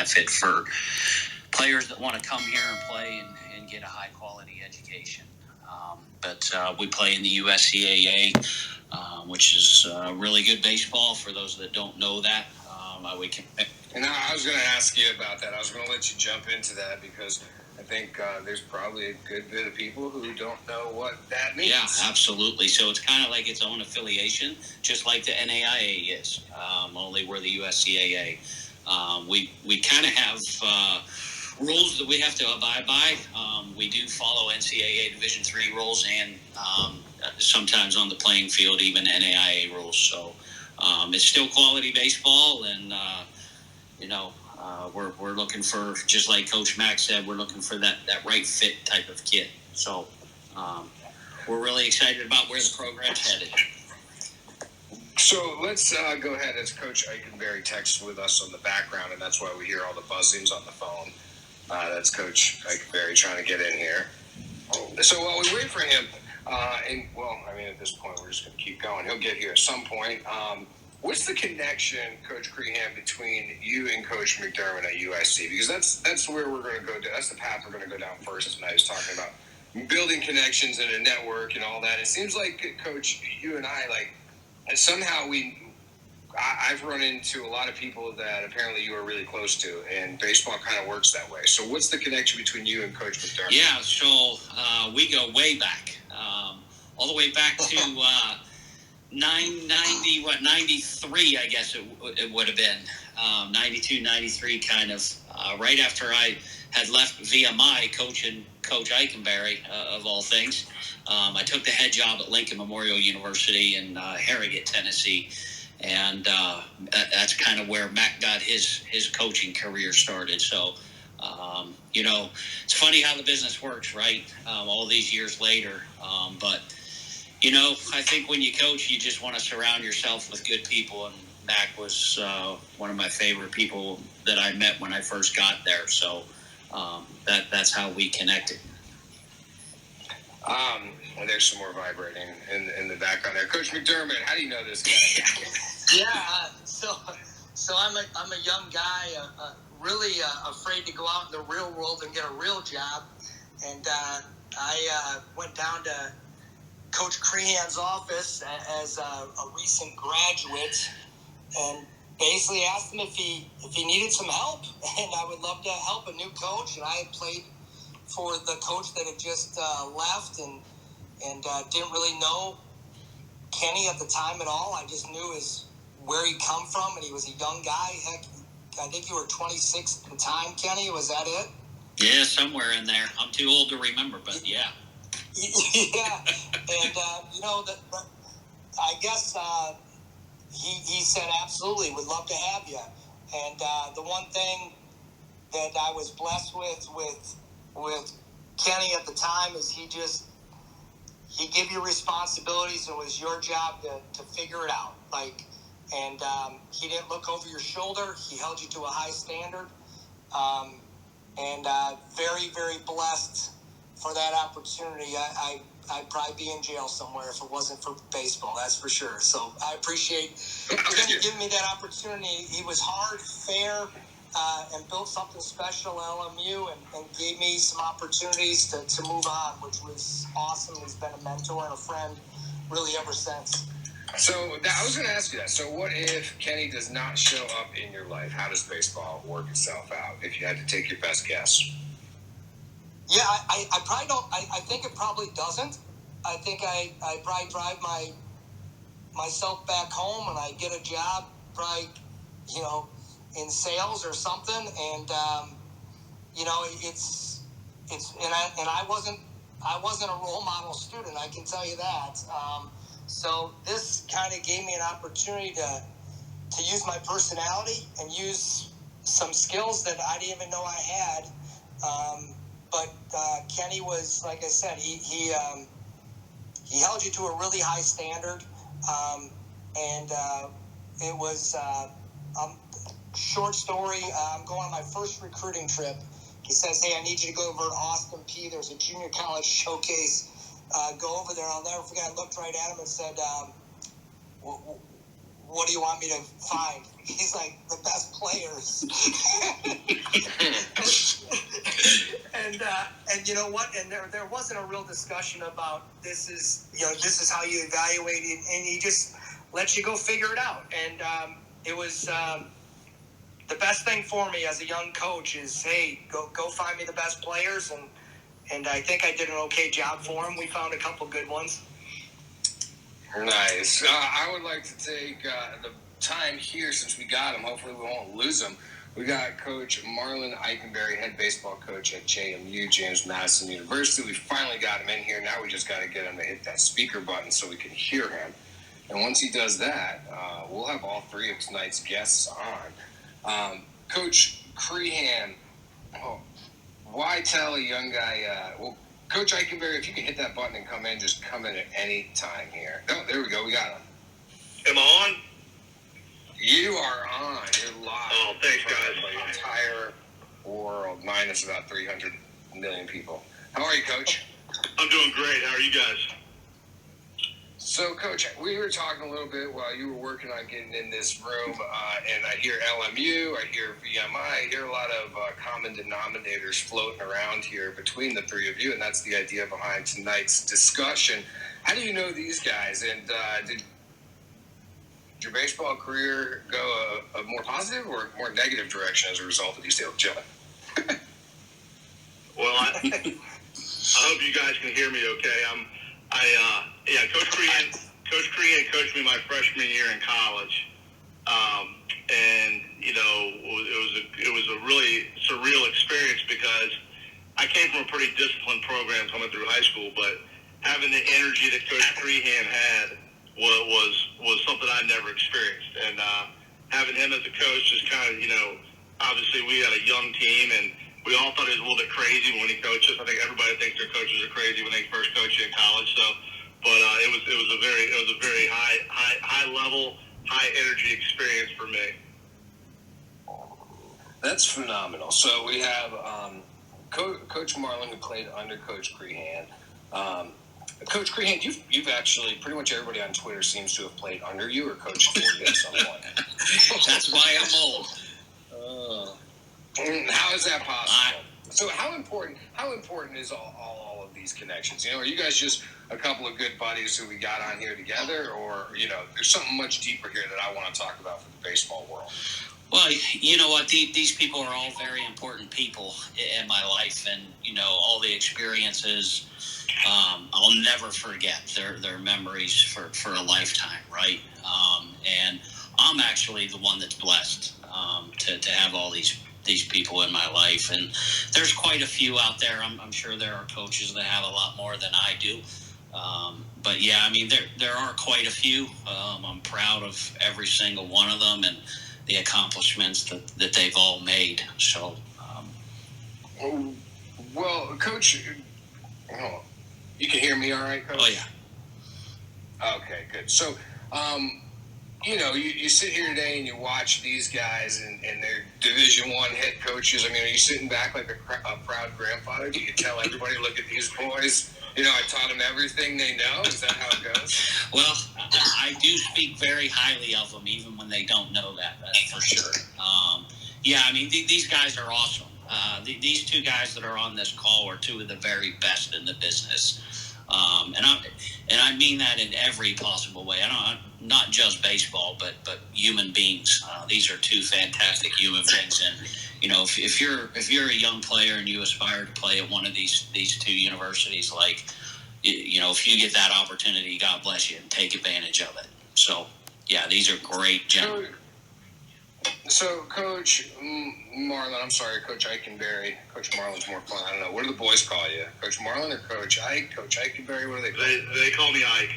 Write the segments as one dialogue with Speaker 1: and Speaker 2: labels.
Speaker 1: benefit for players that want to come here and play and get a high-quality education. But we play in the USCAA, which is really good baseball for those that don't know that.
Speaker 2: And I was going to ask you about that. I was going to let you jump into that because I think there's probably a good bit of people who don't know what that means.
Speaker 1: Yeah, absolutely. So it's kind of like its own affiliation, just like the NAIA is, only we're the USCAA. We kind of have rules that we have to abide by. We do follow NCAA Division III rules and sometimes on the playing field, even NAIA rules. So it's still quality baseball, and we're looking for, just like Coach Mack said, we're looking for that right fit type of kid. So we're really excited about where the program's headed.
Speaker 2: So let's go ahead. As Coach Eikenberry texts with us on the background, and that's why we hear all the buzzings on the phone. That's Coach Eikenberry trying to get in here. So while we wait for him, at this point, we're just going to keep going. He'll get here at some point. What's the connection, Coach Crehan, between you and Coach McDermott at USC? Because that's where we're going to go. That's the path we're going to go down first tonight. Is talking about building connections and a network and all that. It seems like, Coach, you and I, somehow I've run into a lot of people that apparently you are really close to, and baseball kind of works that way. So what's the connection between you and Coach McDermott?
Speaker 1: Yeah, so we go way back, all the way back to 93, I guess it would have been, 92, 93, kind of, right after I had left VMI coaching Coach Eikenberry, of all things. I took the head job at Lincoln Memorial University in Harrogate, Tennessee. And that's kind of where Mac got his coaching career started. So, it's funny how the business works, right? All these years later. But I think when you coach, you just want to surround yourself with good people. And Mac was one of my favorite people that I met when I first got there. So that's how we connected.
Speaker 2: And there's some more vibrating in the background there. Coach McDermott, how do you know this guy?
Speaker 3: Yeah, so I'm a young guy, really afraid to go out in the real world and get a real job. And I went down to Coach Crehan's office as a recent graduate and basically asked him if he needed some help. And I would love to help a new coach. And I had played for the coach that had just left and didn't really know Kenny at the time at all. I just knew where he come from, and he was a young guy. Heck, I think you were 26 at the time, Kenny. Was that it?
Speaker 1: Yeah, somewhere in there. I'm too old to remember, but yeah.
Speaker 3: Yeah, and I guess he said absolutely, would love to have you. And the one thing that I was blessed with Kenny at the time is he gave you responsibilities, and it was your job to figure it out. And he didn't look over your shoulder. He held you to a high standard. And very, very blessed for that opportunity. I'd probably be in jail somewhere if it wasn't for baseball, that's for sure. So I appreciate Kenny giving me that opportunity. He was hard, fair, and built something special at LMU and gave me some opportunities to move on, which was awesome. He's been a mentor and a friend really ever since.
Speaker 2: So I was going to ask you that. So what if Kenny does not show up in your life? How does baseball work itself out if you had to take your best guess?
Speaker 3: Yeah, I probably don't. I think it probably doesn't. I think I probably drive myself back home and I get a job probably, in sales or something. And, I wasn't a role model student. I can tell you that. So this kind of gave me an opportunity to use my personality and use some skills that I didn't even know I had. But Kenny was, like I said, he held you to a really high standard. It was short story. I'm going on my first recruiting trip. He says, "Hey, I need you to go over to Austin P. There's a junior college showcase. Go over there." I'll never forget. I looked right at him and said, what do you want me to find? He's like, the best players. And you know what? And there wasn't a real discussion about this is how you evaluate it, and he just lets you go figure it out. And it was the best thing for me as a young coach is, hey, go find me the best players, and I think I did an okay job for him. We found a couple good ones.
Speaker 2: Nice. I would like to take the time here, since we got him. Hopefully we won't lose him. We got Coach Marlon Eikenberry, head baseball coach at JMU, James Madison University. We finally got him in here. Now we just got to get him to hit that speaker button so we can hear him. And once he does that, we'll have all three of tonight's guests on. Coach Crehan, why tell a young guy, Coach Eikenberry, if you can hit that button and come in, just come in at any time here. Oh, there we go. We got him.
Speaker 4: Am I on?
Speaker 2: You are on. You're live.
Speaker 4: Oh, thanks, guys.
Speaker 2: The entire world, minus about 300 million people. How are you, Coach?
Speaker 4: I'm doing great. How are you guys?
Speaker 2: So, Coach, we were talking a little bit while you were working on getting in this room, and I hear LMU, I hear VMI, I hear a lot of common denominators floating around here between the three of you, and that's the idea behind tonight's discussion. How do you know these guys, and did your baseball career go a more positive or more negative direction as a result of these two gentlemen?
Speaker 4: Well, I hope you guys can hear me okay. Coach Crehan coached me my freshman year in college. And, you know, it was a really surreal experience because I came from a pretty disciplined program coming through high school, but having the energy that Coach Crehan had was something I never experienced. And having him as a coach is kind of, you know, obviously we had a young team and we all thought he was a little bit crazy when he coached us. I think everybody thinks their coaches are crazy when they first coach you in college. So, but it was a very high level, high energy experience for me.
Speaker 2: That's phenomenal. So we have Coach Marlon, who played under Coach Crehan. Coach Crehan, you've actually, pretty much everybody on Twitter seems to have played under you or coached for you at some point.
Speaker 1: That's why I'm old.
Speaker 2: How is that possible? So how important is all of these connections? You know, are you guys just a couple of good buddies who we got on here together, or, you know, there's something much deeper here that I want to talk about for the baseball world?
Speaker 1: Well, you know what? These people are all very important people in my life, and, you know, all the experiences I'll never forget. They're memories for a lifetime, right? And I'm actually the one that's blessed to have all these people in my life, and there's quite a few out there. I'm sure there are coaches that have a lot more than I do, but yeah, I mean there are quite a few. I'm proud of every single one of them and the accomplishments that they've all made. So,
Speaker 2: well, Coach, you can hear me all right, Coach?
Speaker 1: Oh yeah.
Speaker 2: Okay, good. So, you know, you sit here today and you watch these guys and they're Division I head coaches. I mean, are you sitting back like a proud grandfather? Do you tell everybody, look at these boys? You know, I taught them everything they know. Is that how it goes?
Speaker 1: Well, I do speak very highly of them, even when they don't know that. That's for sure. Yeah, I mean, these guys are awesome. These two guys that are on this call are two of the very best in the business. And I mean that in every possible way. Not just baseball, but human beings. These are two fantastic human beings, and you know, if you're a young player and you aspire to play at one of these two universities, like, you know, if you get that opportunity, God bless you, and take advantage of it. So yeah, these are great gentlemen.
Speaker 2: So, Coach Marlon, I'm sorry, Coach Eikenberry. Coach Marlon's more fun. I don't know. What do the boys call you? Coach Marlon or Coach Ike? Coach Eikenberry? What do they call you?
Speaker 4: They call me Ike.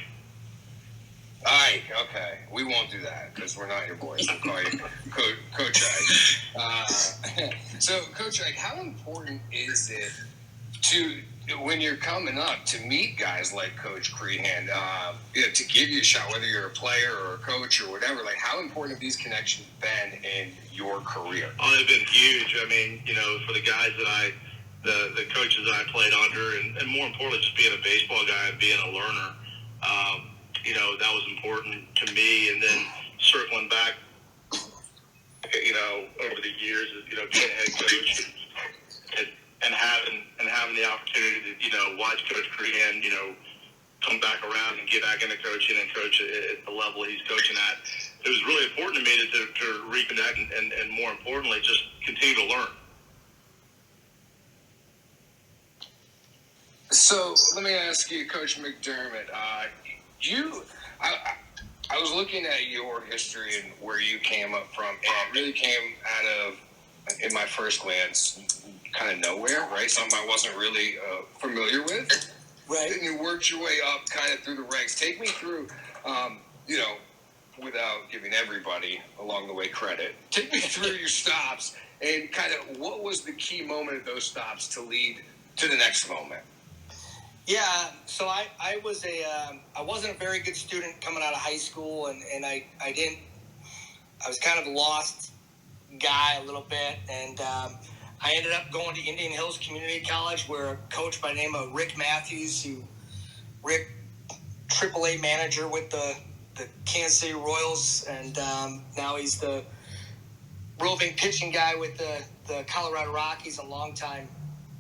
Speaker 2: Ike, okay. We won't do that because we're not your boys. We'll call you Coach Ike. So, Coach Ike, how important is it when you're coming up to meet guys like Coach Crehan, to give you a shot, whether you're a player or a coach or whatever? Like, how important have these connections been in your career?
Speaker 4: Oh, they've been huge. I mean, you know, for the guys that the coaches that I played under, and more importantly, just being a baseball guy and being a learner, you know, that was important to me. And then circling being a head coach and having the opportunity to watch Coach Crean come back around and get back into coaching and coach at the level he's coaching at. It was really important to me to reconnect and more importantly, just continue to learn.
Speaker 2: So let me ask you, Coach McDermott. I was looking at your history and where you came up from, and it really came out of, in my first glance, kind of nowhere, right? Something I wasn't really familiar with.
Speaker 3: Right.
Speaker 2: And you worked your way up kind of through the ranks. Take me through, without giving everybody along the way credit, take me through your stops and kind of what was the key moment of those stops to lead to the next moment?
Speaker 3: Yeah, so I wasn't a very good student coming out of high school, and I was kind of a lost guy a little bit, and I ended up going to Indian Hills Community College, where a coach by the name of Rick Matthews, Rick, AAA manager with the Kansas City Royals, and now he's the roving pitching guy with the Colorado Rockies, a longtime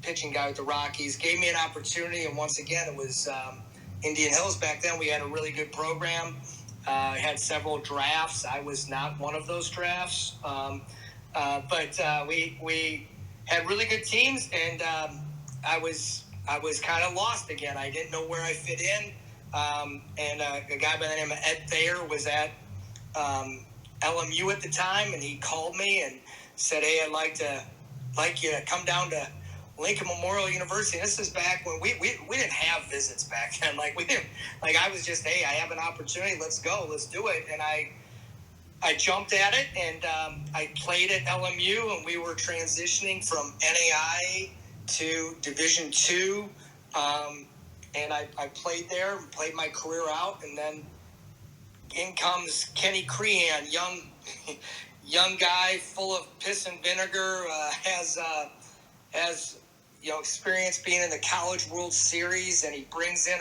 Speaker 3: pitching guy with the Rockies, gave me an opportunity, and once again, it was Indian Hills. Back then, we had a really good program. Had several drafts. I was not one of those drafts, but we had really good teams, and I was kind of lost again. I didn't know where I fit in, and a guy by the name of Ed Thayer was at LMU at the time, and he called me and said, "Hey, I'd like you to come down to Lincoln Memorial University." And this is back when we didn't have visits back then. I was just, hey, I have an opportunity. Let's go. Let's do it. And I jumped at it, and I played at LMU, and we were transitioning from NAIA to Division II. And I played there and played my career out. And then in comes Kenny Crean, young guy, full of piss and vinegar, has experience being in the College World Series, and he brings in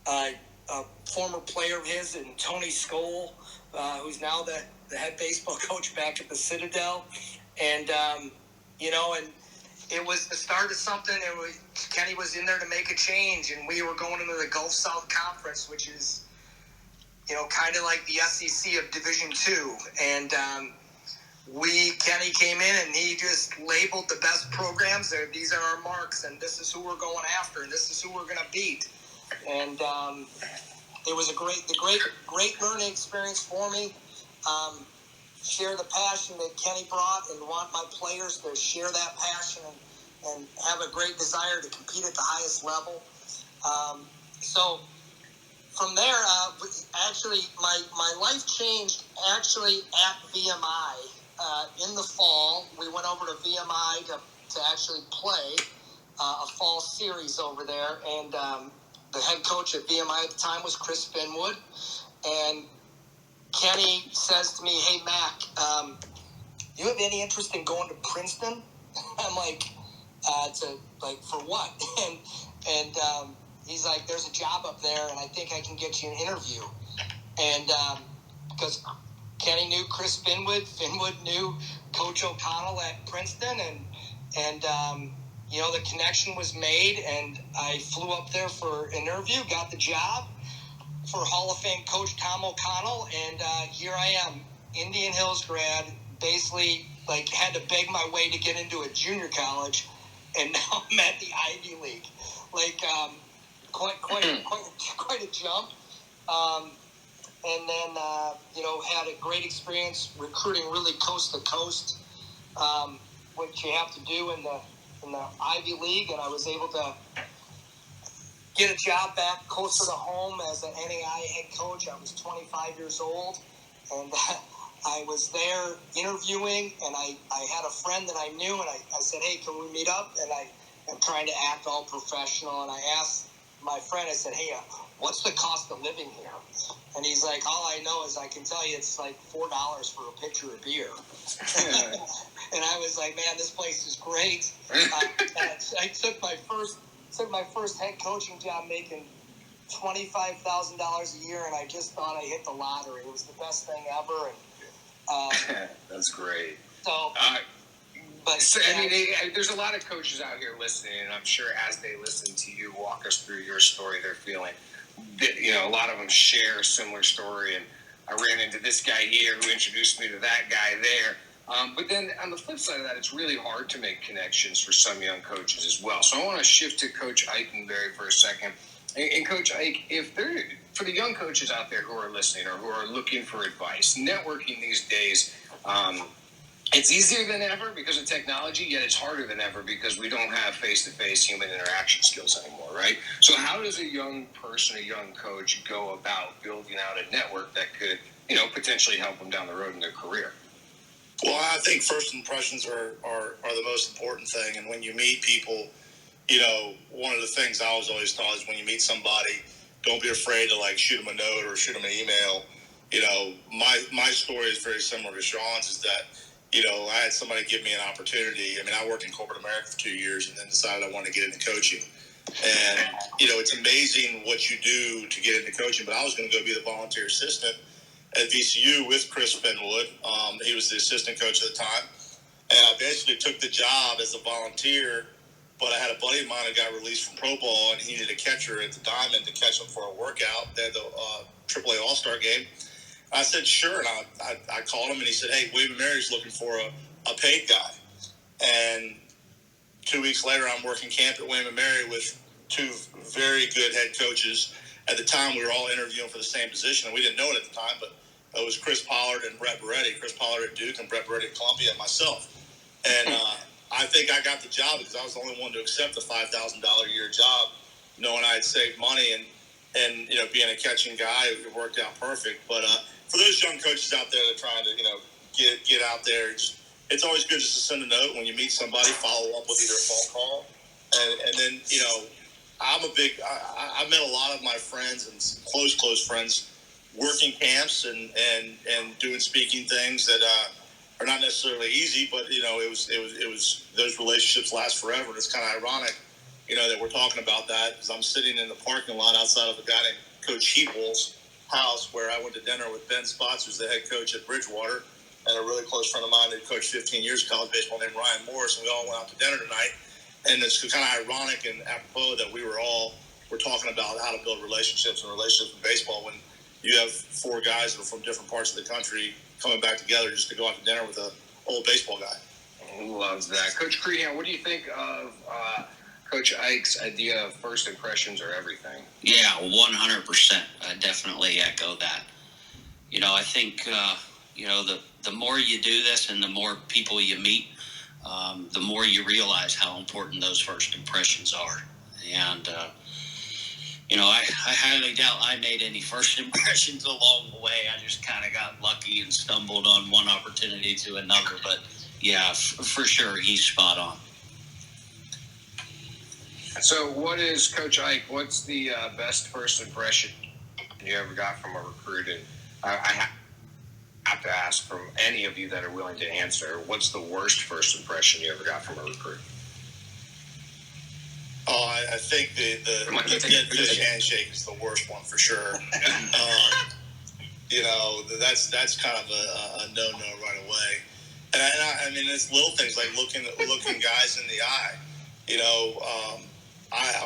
Speaker 3: a former player of his, and Tony Skoll, who's now the head baseball coach back at the Citadel, and and it was the start of something. Kenny was in there to make a change, and we were going into the Gulf South Conference, which is kind of like the SEC of Division II, and Kenny came in and he just labeled the best programs. These are our marks, and this is who we're going after, and this is who we're going to beat. And it was a great learning experience for me. Share the passion that Kenny brought, and want my players to share that passion and have a great desire to compete at the highest level. So from there, actually, my life changed actually at VMI. In the fall, we went over to VMI to actually play a fall series over there, and the head coach at VMI at the time was Chris Finwood, and Kenny says to me, "Hey, Mac, you have any interest in going to Princeton?" I'm like, for what? and he's like, "There's a job up there, and I think I can get you an interview." And because Kenny knew Chris Finwood knew Coach O'Connell at Princeton, and the connection was made, and I flew up there for an interview, got the job for Hall of Fame coach Tom O'Connell, and here I am, Indian Hills grad, basically had to beg my way to get into a junior college, and now I'm at the Ivy League. Quite a jump. And then, had a great experience recruiting really coast to coast, which you have to do in the Ivy League. And I was able to get a job back closer to home as an NAIA head coach. I was 25 years old, and I was there interviewing, and I had a friend that I knew, and I said, "Hey, can we meet up?" And I'm trying to act all professional, and I asked my friend, I said, "Hey, what's the cost of living here?" And he's like, "All I know is I can tell you it's like $4 for a pitcher of beer." And I was like, "Man, this place is great." I took my first head coaching job making $25,000 a year, and I just thought I hit the lottery. It was the best thing ever. And
Speaker 2: That's great.
Speaker 3: So But
Speaker 2: So, I mean, there's a lot of coaches out here listening, and I'm sure as they listen to you walk us through your story, they're feeling, a lot of them share a similar story. And I ran into this guy here who introduced me to that guy there. But then on the flip side of that, it's really hard to make connections for some young coaches as well. So I want to shift to Coach Eikenberry for a second. And Coach Ike, for the young coaches out there who are listening or who are looking for advice, networking these days, it's easier than ever because of technology, yet it's harder than ever because we don't have face-to-face human interaction skills anymore, right? So how does a young person, a young coach go about building out a network that could, potentially help them down the road in their career?
Speaker 5: Well, I think first impressions are the most important thing. And when you meet people, one of the things I was always taught is when you meet somebody, don't be afraid to shoot them a note or shoot them an email. My story is very similar to Sean's, is that, I had somebody give me an opportunity. I mean, I worked in corporate America for 2 years and then decided I wanted to get into coaching. And, it's amazing what you do to get into coaching, but I was going to go be the volunteer assistant at VCU with Chris Finwood. He was the assistant coach at the time. And I basically took the job as a volunteer, but I had a buddy of mine who got released from pro ball, and he needed a catcher at the Diamond to catch him for a workout. They had the AAA All-Star game. I said, sure. And I called him, and he said, hey, William & Mary's looking for a paid guy. And 2 weeks later, I'm working camp at William & Mary with two very good head coaches. At the time, we were all interviewing for the same position, and we didn't know it at the time, but it was Chris Pollard and Brett Beretti. Chris Pollard at Duke and Brett Beretti at Columbia, and myself. And I think I got the job because I was the only one to accept a $5,000 a year job, knowing I had saved money and being a catching guy, it worked out perfect. But for those young coaches out there that are trying to, get out there, it's always good just to send a note when you meet somebody, follow up with either a phone call. And then, I met a lot of my friends and close friends working camps and doing speaking things that are not necessarily easy, but, it was those relationships last forever. And it's kind of ironic, that we're talking about that because I'm sitting in the parking lot outside of a guy named Coach Heatwolf's house where I went to dinner with Ben Spots, who's the head coach at Bridgewater, and a really close friend of mine who coached 15 years of college baseball named Ryan Morris, and we all went out to dinner tonight. And it's kind of ironic and apropos that we're talking about how to build relationships in baseball when you have four guys that are from different parts of the country coming back together just to go out to dinner with an old baseball guy.
Speaker 2: Loves that. Coach Crehan, what do you think of Coach Ike's idea of first impressions are everything?
Speaker 1: Yeah, 100%. I definitely echo that. I think, the more you do this and the more people you meet, the more you realize how important those first impressions are. And, I highly doubt I made any first impressions along the way. I just kind of got lucky and stumbled on one opportunity to another. But, yeah, for sure, he's spot on.
Speaker 2: So what is, Coach Ike, what's the best first impression you ever got from a recruit? And I have to ask from any of you that are willing to answer, what's the worst first impression you ever got from a recruit?
Speaker 5: Oh, I think the dead fish handshake is the worst one for sure. That's kind of a no-no right away. And I mean, it's little things like looking guys in the eye.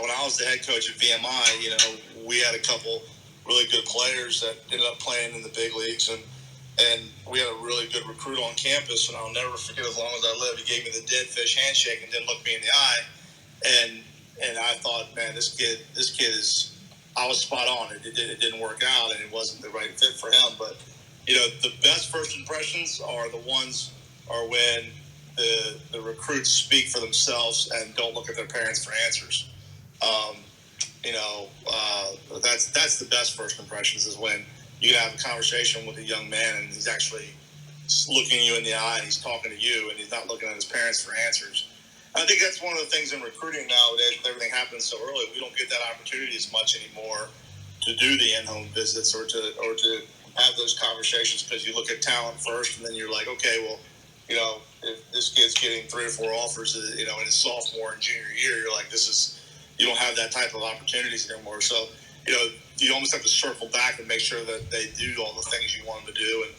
Speaker 5: When I was the head coach at VMI, we had a couple really good players that ended up playing in the big leagues, and we had a really good recruit on campus, and I'll never forget as long as I live. He gave me the dead fish handshake and didn't look me in the eye, and I thought, man, this kid is. I was spot on. It didn't work out, and it wasn't the right fit for him. But the best first impressions are the ones when the recruits speak for themselves and don't look at their parents for answers. That's the best first impressions is when you have a conversation with a young man and he's actually looking you in the eye and he's talking to you and he's not looking at his parents for answers. I think that's one of the things in recruiting nowadays with everything happening so early. We don't get that opportunity as much anymore to do the in-home visits or to have those conversations because you look at talent first and then you're like, okay, well, if this kid's getting 3 or 4 offers, in his sophomore and junior year, you're like, you don't have that type of opportunities anymore. So, you almost have to circle back and make sure that they do all the things you want them to do. And,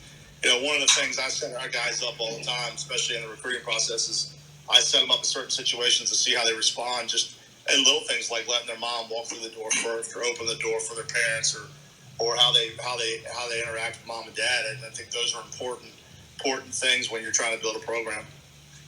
Speaker 5: one of the things I set our guys up all the time, especially in the recruiting process, is I set them up in certain situations to see how they respond, just and little things like letting their mom walk through the door first, or open the door for their parents, or how they interact with mom and dad. And I think those are important things when you're trying to build a program.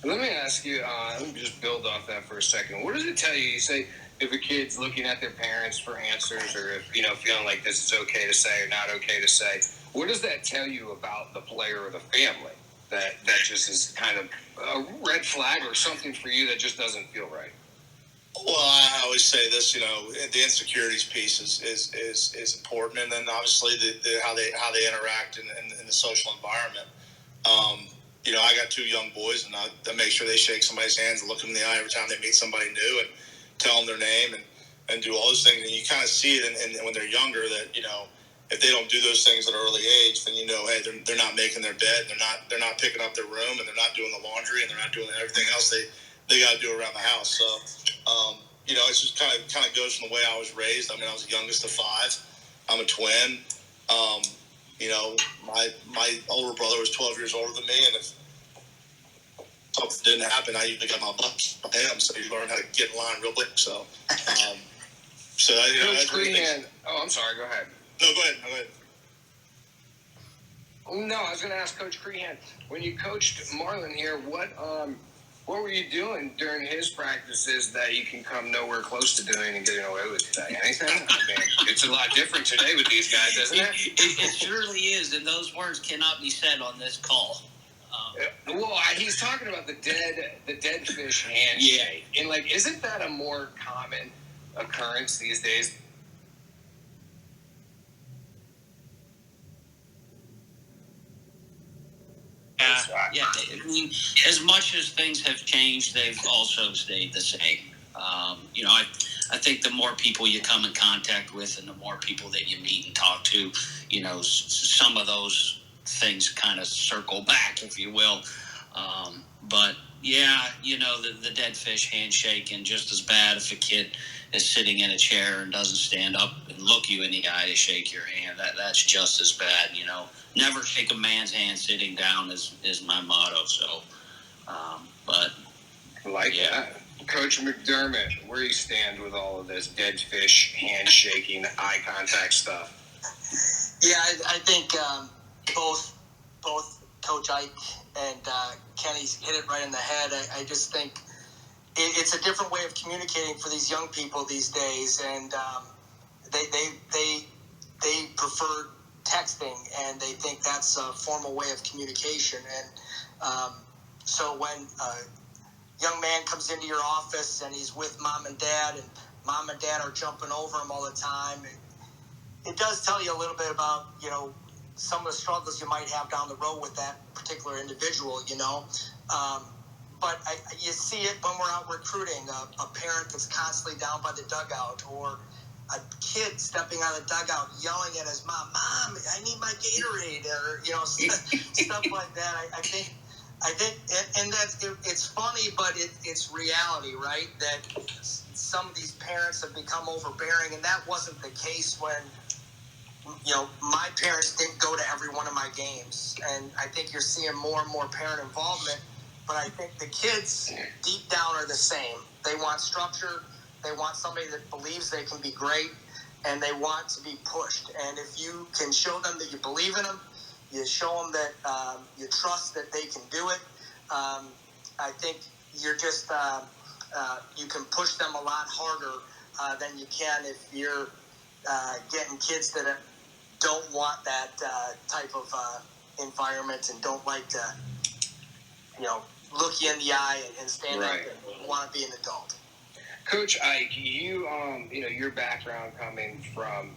Speaker 2: Let me ask you, let me just build off that for a second. What does it tell you? You say if a kid's looking at their parents for answers, or if, feeling like this is okay to say or not okay to say, what does that tell you about the player or the family? That just is kind of a red flag or something for you that just doesn't feel right?
Speaker 5: Well, I always say this, the insecurities piece is important, and then obviously the how they interact in the social environment. I got 2 young boys, and I make sure they shake somebody's hands and look them in the eye every time they meet somebody new, and tell them their name and do all those things. And you kind of see it, and when they're younger, that if they don't do those things at an early age, then hey, they're not making their bed, they're not picking up their room, and they're not doing the laundry, and they're not doing everything else they got to do around the house. So, it's just kind of goes from the way I was raised. I mean, I was the youngest of 5. I'm a twin. My older brother was 12 years older than me, and if something didn't happen, I usually got my butt by him. So you learn how to get in line real quick. So,
Speaker 2: Coach Crehan. Oh, I'm sorry. Go ahead.
Speaker 5: No, go ahead.
Speaker 2: No, I was going to ask Coach Crehan, when you coached Marlon here, what were you doing during his practices that you can come nowhere close to doing and getting away with today? Anything? I mean, it's a lot different today with these guys, isn't it?
Speaker 1: It surely is, and those words cannot be said on this call.
Speaker 2: Well, he's talking about the dead fish handshake.
Speaker 1: Yeah.
Speaker 2: And, isn't that a more common occurrence these days?
Speaker 1: Yeah. I mean, as much as things have changed, they've also stayed the same. I think the more people you come in contact with, and the more people that you meet and talk to, some of those things kind of circle back, if you will. But yeah, the dead fish handshake, and just as bad if a kid is sitting in a chair and doesn't stand up and look you in the eye to shake your hand. That's just as bad. Never shake a man's hand sitting down is my motto. So, but
Speaker 2: that. Coach McDermott, where you stand with all of this dead fish handshaking, eye contact stuff?
Speaker 3: Yeah, I think both Coach Ike and Kenny's hit it right in the head. I just think it's a different way of communicating for these young people these days, and they prefer texting, and they think that's a formal way of communication. And so when a young man comes into your office and he's with mom and dad, and mom and dad are jumping over him all the time, it does tell you a little bit about some of the struggles you might have down the road with that particular individual. But you see it when we're out recruiting, a parent that's constantly down by the dugout, or a kid stepping out of the dugout yelling at his mom, "Mom, I need my Gatorade," or stuff like that. I think, and it's funny, but it's reality, right? That some of these parents have become overbearing, and that wasn't the case when my parents didn't go to every one of my games, and I think you're seeing more and more parent involvement. But I think the kids deep down are the same. They want structure. They want somebody that believes they can be great, and they want to be pushed. And if you can show them that you believe in them, you show them that you trust that they can do it, I think you're just you can push them a lot harder than you can if you're getting kids that don't want that type of environment and don't like to, look you in the eye and stand up and want to be an adult.
Speaker 2: Coach Ike, you your background coming from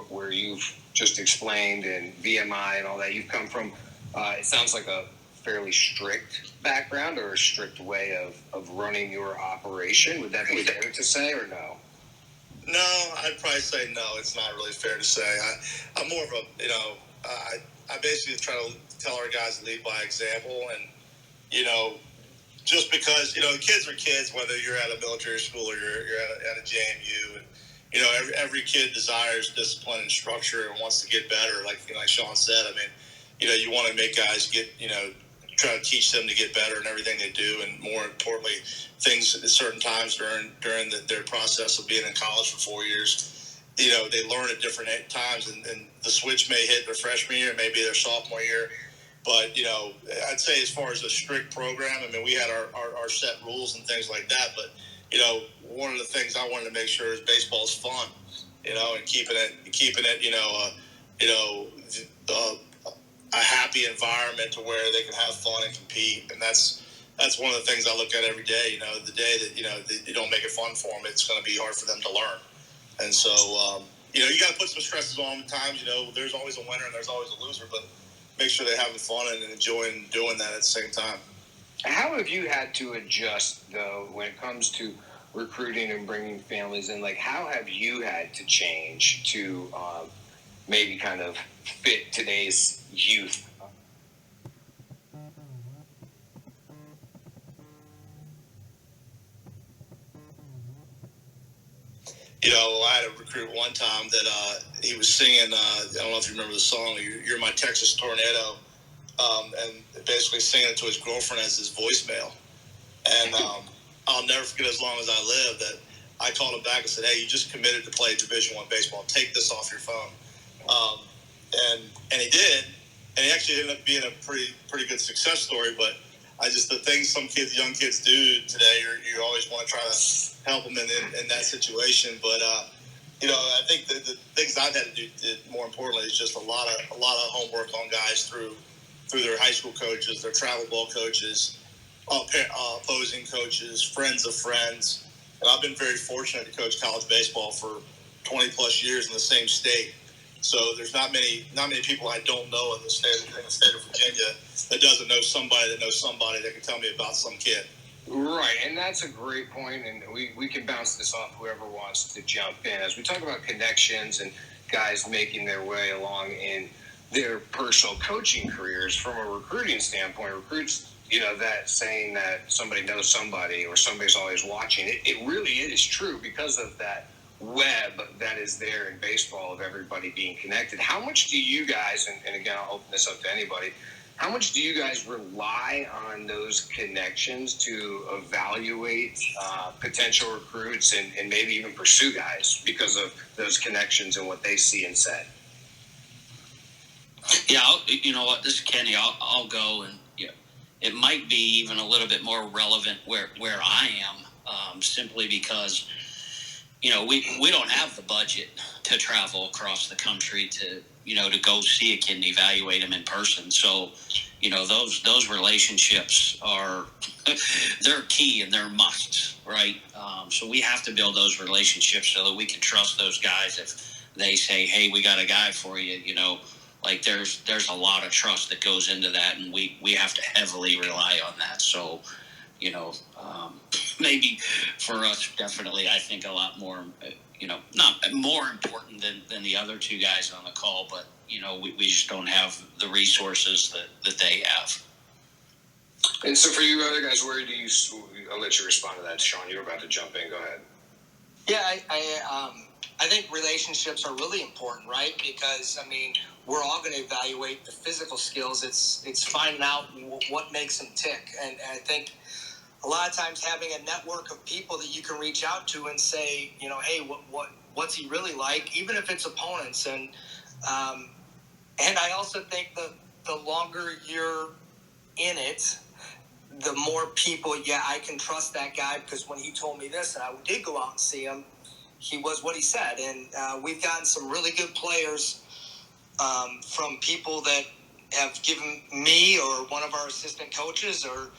Speaker 2: where you've just explained, and VMI and all that, you've come from. It sounds like a fairly strict background, or a strict way of running your operation. Would that be fair to say, or no?
Speaker 5: No, I'd probably say no. It's not really fair to say. I'm more of a I basically try to tell our guys to lead by example, and just because kids are kids, whether you're at a military school or you're at a JMU, and every kid desires discipline and structure and wants to get better. Like Sean said, I mean, you want to make guys get try to teach them to get better in everything they do, and more importantly, things at certain times during their process of being in college for 4 years. They learn at different times, and the switch may hit their freshman year, maybe their sophomore year. But, I'd say as far as a strict program, I mean, we had our set rules and things like that. But, one of the things I wanted to make sure is baseball is fun, and keeping it, a happy environment to where they can have fun and compete. And that's one of the things I look at every day. The day that, you don't make it fun for them, it's going to be hard for them to learn. And so, you got to put some stresses on them at times. There's always a winner and there's always a loser, but make sure they're having fun and enjoying doing that at the same time.
Speaker 2: How have you had to adjust, though, when it comes to recruiting and bringing families in? Like, how have you had to change to maybe kind of fit today's youth?
Speaker 5: I had a recruit one time that he was singing, I don't know if you remember the song, You're My Texas Tornado, and basically singing it to his girlfriend as his voicemail. And I'll never forget, as long as I live, that I called him back and said, hey, you just committed to play Division I baseball. Take this off your phone. And he did. And he actually ended up being a pretty good success story. But the things some young kids do today, you always want to try to help them in that situation. But, I think the things I've had to do, more importantly, is just a lot of homework on guys through their high school coaches, their travel ball coaches, opposing coaches, friends of friends. And I've been very fortunate to coach college baseball for 20 plus years in the same state. So there's not many people I don't know in the state of Virginia that doesn't know somebody that can tell me about some kid.
Speaker 2: Right, and that's a great point, and we can bounce this off whoever wants to jump in. As we talk about connections and guys making their way along in their personal coaching careers, from a recruiting standpoint, recruits, that saying that somebody knows somebody or somebody's always watching, it really is true because of that web that is there in baseball of everybody being connected. How much do you guys, and again, I'll open this up to anybody, how much do you guys rely on those connections to evaluate potential recruits and maybe even pursue guys because of those connections and what they see and say?
Speaker 1: Yeah, you know what? This is Kenny. I'll go, and it might be even a little bit more relevant where I am, simply because we don't have the budget to travel across the country to go see a kid and evaluate him in person. So those relationships are they're key and they're musts, right? So we have to build those relationships so that we can trust those guys if they say, hey, we got a guy for you. Like there's a lot of trust that goes into that, and we have to heavily rely on that. So maybe for us, definitely, I think a lot more, not more important than the other two guys on the call, but we just don't have the resources that they have.
Speaker 2: And so for you other guys, I'll let you respond to that. Sean, you were about to jump in. Go ahead.
Speaker 3: Yeah, I think relationships are really important, right? Because, we're all going to evaluate the physical skills. It's finding out what makes them tick. And I think a lot of times having a network of people that you can reach out to and say, hey, what's he really like, even if it's opponents. And I also think the longer you're in it, the more people, I can trust that guy, because when he told me this and I did go out and see him, he was what he said. And we've gotten some really good players from people that have given me or one of our assistant coaches or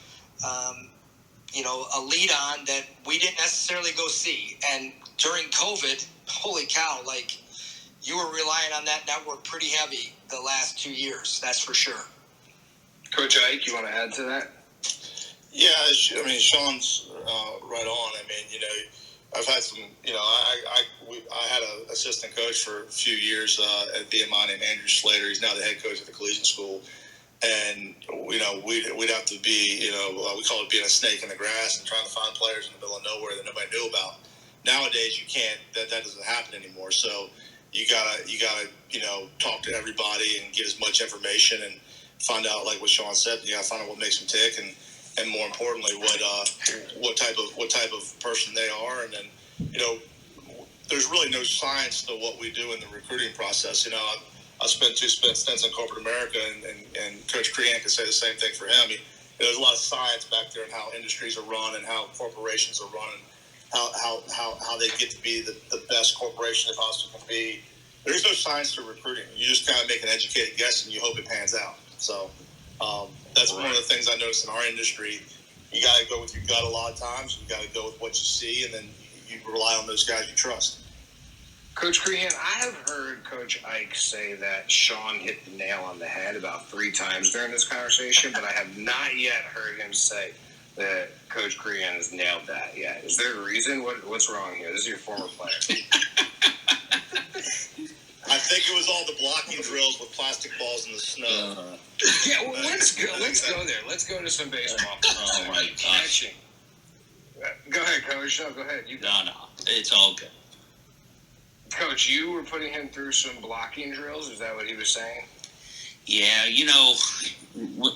Speaker 3: a lead on that we didn't necessarily go see. And during COVID, holy cow, you were relying on that network pretty heavy the last 2 years. That's for sure.
Speaker 2: Coach Ike, you want to add to that?
Speaker 5: Yeah, Sean's right on. I've had some, I had an assistant coach for a few years at BMI named Andrew Slater. He's now the head coach at the collegiate school. And, we'd have to be, we call it being a snake in the grass and trying to find players in the middle of nowhere that nobody knew about. Nowadays, you can't, that doesn't happen anymore. So you gotta, talk to everybody and get as much information. And find out, like what Sean said, you got to find out what makes them tick, and more importantly, what type of person they are, and then, you know, there's really no science to what we do in the recruiting process. You know, I spent 2 stints in corporate America, and Coach Crean can say the same thing for him. There's a lot of science back there in how industries are run and how corporations are run, and how they get to be the best corporation they possibly can be. There's no science to recruiting. You just kind of make an educated guess and you hope it pans out. So that's one of the things I noticed in our industry. You got to go with your gut a lot of times. You got to go with what you see, and then you rely on those guys you trust.
Speaker 2: Coach Crehan, I have heard Coach Ike say that Sean hit the nail on the head about 3 times during this conversation, but I have not yet heard him say that Coach Crehan has nailed that yet. Is there a reason? What's wrong here? This is your former player.
Speaker 5: I think it was all the blocking drills with plastic balls in the snow.
Speaker 2: Yeah, well, let's go there. Let's go to some baseball.
Speaker 1: Oh my gosh.
Speaker 2: Go ahead, Coach. No, go ahead.
Speaker 1: No, it's all good.
Speaker 2: Coach, you were putting him through some blocking drills. Is that what he was saying?
Speaker 1: Yeah, you know,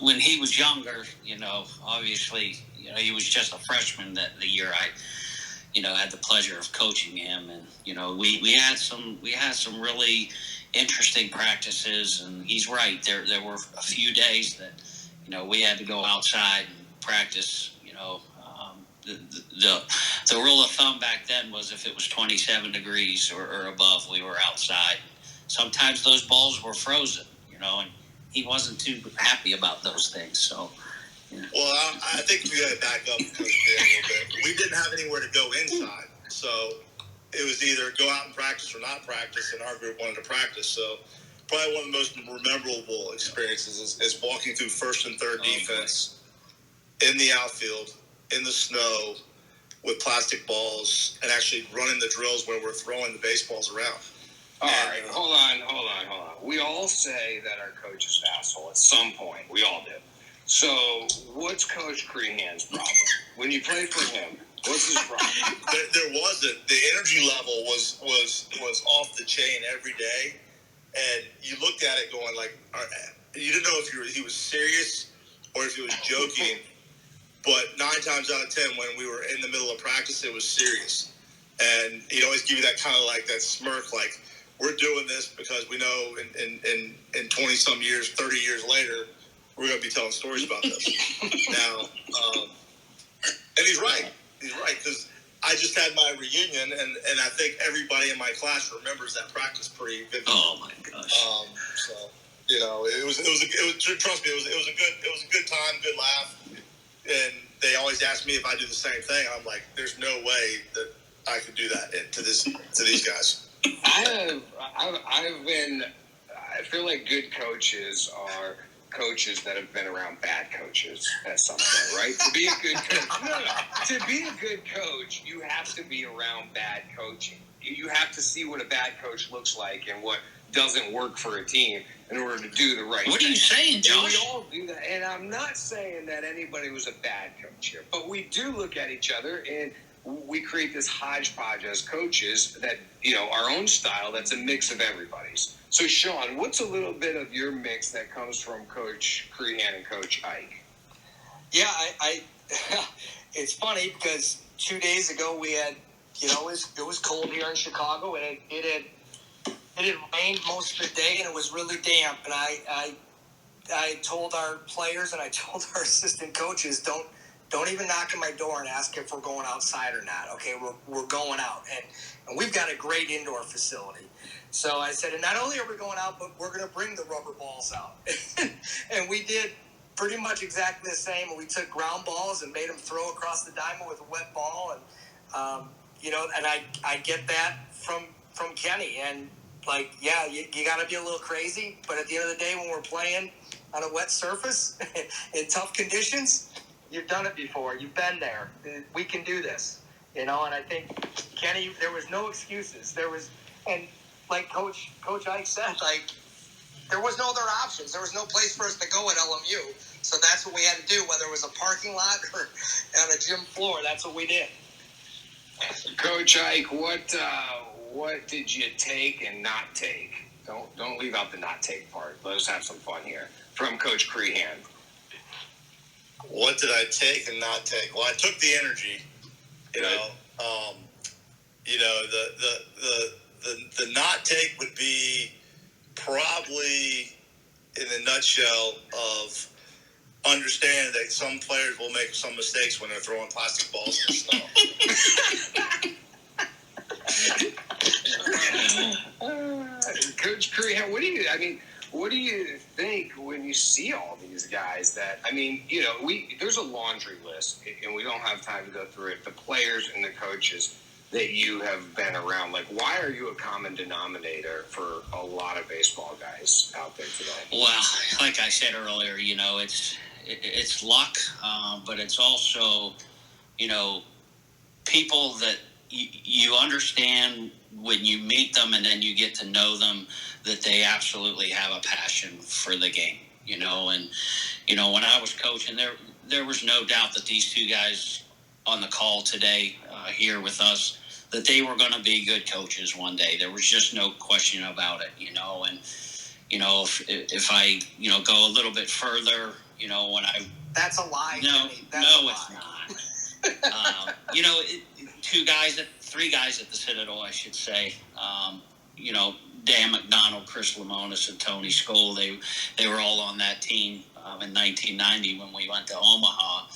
Speaker 1: when he was younger, you know, obviously, you know, he was just a freshman that the year I, you know, had the pleasure of coaching him, and you know, we had some really interesting practices, and he's right. There were a few days that, you know, we had to go outside and practice. You know, the rule of thumb back then was if it was 27 degrees or above, we were outside. Sometimes those balls were frozen, you know, and he wasn't too happy about those things. So, yeah.
Speaker 5: Well, I think we got to back up Coach Crean a little bit. We didn't have anywhere to go inside, so it was either go out and practice or not practice, and our group wanted to practice. So probably one of the most memorable experiences is walking through first and third defense in the outfield, in the snow, with plastic balls, and actually running the drills where we're throwing the baseballs around.
Speaker 2: All right, hold on. We all say that our coach is an asshole at some point. We all do. So what's Coach Crehan's problem? When you play for him, what's his problem?
Speaker 5: There wasn't. The energy level was off the chain every day, and you looked at it going like, you didn't know if he was serious or if he was joking. But 9 times out of 10, when we were in the middle of practice, it was serious. And he'd always give you that kind of like that smirk, like, we're doing this because we know in 20-some years, 30 years later, we're going to be telling stories about this. Now, and he's right. He's right, because I just had my reunion, and I think everybody in my class remembers that practice pretty vividly.
Speaker 1: Oh, my gosh.
Speaker 5: So, you know, it was trust me, it was a good time, good laugh. And they always ask me if I do the same thing. I'm like, there's no way that I could do that to these guys.
Speaker 2: I feel like good coaches are coaches that have been around bad coaches at some point, right? To be a good coach, to be a good coach, you have to be around bad coaching. You have to see what a bad coach looks like and what doesn't work for a team in order to do the right thing.
Speaker 1: What are you saying, Josh?
Speaker 2: And we all do that. And I'm not saying that anybody was a bad coach here, but we do look at each other and we create this hodgepodge as coaches that, you know, our own style that's a mix of everybody's. So, Sean, what's a little bit of your mix that comes from Coach Crehan and Coach Ike?
Speaker 3: Yeah, I it's funny because 2 days ago we had, you know, it was cold here in Chicago, and it had rained most of the day, and it was really damp. And I told our players and I told our assistant coaches, don't even knock on my door and ask if we're going outside or not. Okay, we're going out, and we've got a great indoor facility. So I said, and not only are we going out, but we're going to bring the rubber balls out. And we did pretty much exactly the same. We took ground balls and made them throw across the diamond with a wet ball, and you know, and I get that from Kenny. And like, yeah, you got to be a little crazy, but at the end of the day, when we're playing on a wet surface in tough conditions, you've done it before. You've been there. We can do this, you know. And I think Kenny, there was no excuses. And like Coach Ike said, like, there was no other options. There was no place for us to go at LMU. So that's what we had to do, whether it was a parking lot or on a gym floor. That's what we did.
Speaker 2: Coach Ike, what did you take and not take? Don't leave out the not take part. Let us have some fun here. from Coach Crehan?
Speaker 5: What did I take and not take? Well, I took the energy. You know, the not take would be probably in the nutshell of understanding that some players will make some mistakes when they're throwing plastic balls and stuff.
Speaker 2: Coach Crehan, what do you think when you see all these guys that, there's a laundry list, and we don't have time to go through it, the players and the coaches that you have been around. Like, why are you a common denominator for a lot of baseball guys out there today?
Speaker 1: Well, like I said earlier, it's luck, but it's also, people that you understand when you meet them and then you get to know them, that they absolutely have a passion for the game, and, when I was coaching, there was no doubt that these two guys on the call today here with us, that they were going to be good coaches one day. There was just no question about it, and, if I, go a little bit further, when I...
Speaker 3: That's a lie.
Speaker 1: No,
Speaker 3: it's
Speaker 1: not. Three guys at the Citadel, I should say. Dan McDonald, Chris Lemonis, and Tony Skoll. They were all on that team in 1990 when we went to Omaha.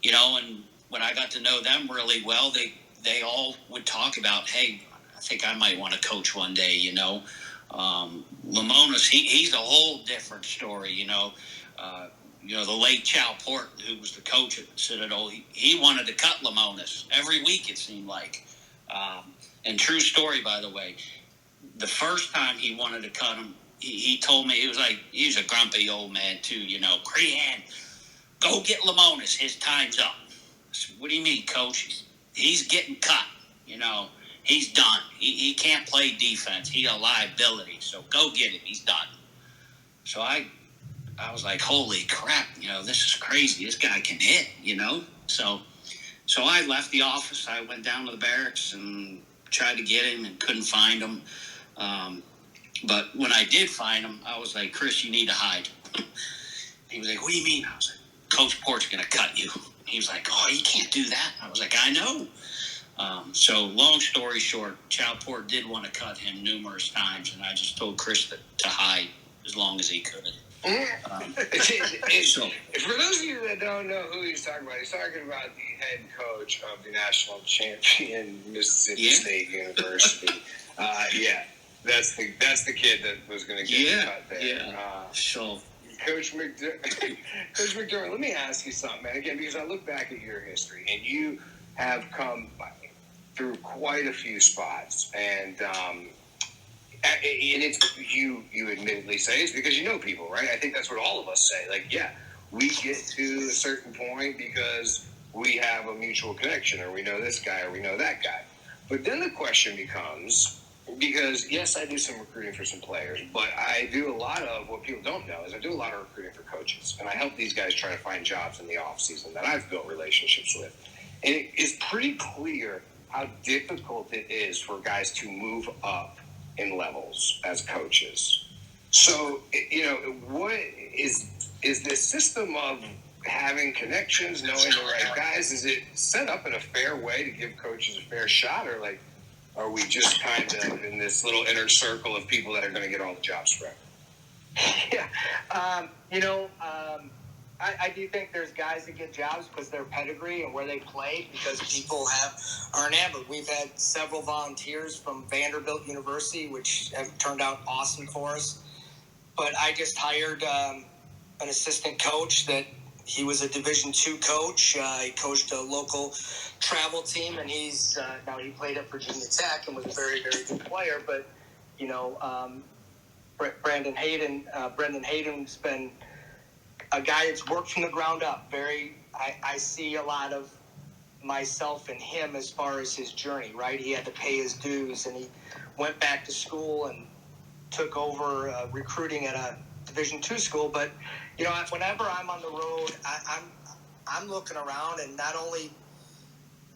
Speaker 1: And when I got to know them really well, they all would talk about, hey, I think I might want to coach one day. Lemonis, he's a whole different story. The late Chow Port, who was the coach at Citadel, he wanted to cut Lemonis every week, it seemed like. And true story, by the way, the first time he wanted to cut him, he told me, he was a grumpy old man too, Crehan, go get Lemonis, his time's up. I said, what do you mean, coach? He's getting cut, he's done. He can't play defense. He's a liability, so go get him. He's done. So I was like, holy crap, this is crazy. This guy can hit, So I left the office. I went down to the barracks and tried to get him and couldn't find him. But when I did find him, I was like, Chris, you need to hide. He was like, what do you mean? I was like, Coach Port's going to cut you. He was like, oh, you can't do that. I was like, I know. So long story short, Chow Port did want to cut him numerous times, and I just told Chris to hide as long as he could.
Speaker 2: So, for those of you that don't know who he's talking about the head coach of the national champion Mississippi State University. That's the kid that was going to get cut there.
Speaker 1: Yeah. So,
Speaker 2: Coach McDermott, let me ask you something, man. Again, because I look back at your history, and you have come through quite a few spots, and it's you admittedly say it's because you know people, right? I think that's what all of us say. Like, yeah, we get to a certain point because we have a mutual connection, or we know this guy, or we know that guy. But then the question becomes, because yes, I do some recruiting for some players, but I do a lot of what people don't know is I do a lot of recruiting for coaches, and I help these guys try to find jobs in the off season that I've built relationships with. And it is pretty clear how difficult it is for guys to move up in levels as coaches. So, what is this system of having connections, knowing the right guys, is it set up in a fair way to give coaches a fair shot, or like, are we just kind of in this little inner circle of people that are going to get all the jobs forever?
Speaker 3: Yeah. I do think there's guys that get jobs because their pedigree and where they play, because people are enamored. We've had several volunteers from Vanderbilt University, which have turned out awesome for us. But I just hired an assistant coach that he was a Division II coach. He coached a local travel team, and he's now he played at Virginia Tech and was a very, very good player. But Brendan Hayden's been a guy that's worked from the ground up. I see a lot of myself in him as far as his journey, right? He had to pay his dues, and he went back to school and took over recruiting at a Division II school. But, whenever I'm on the road, I'm looking around, and not only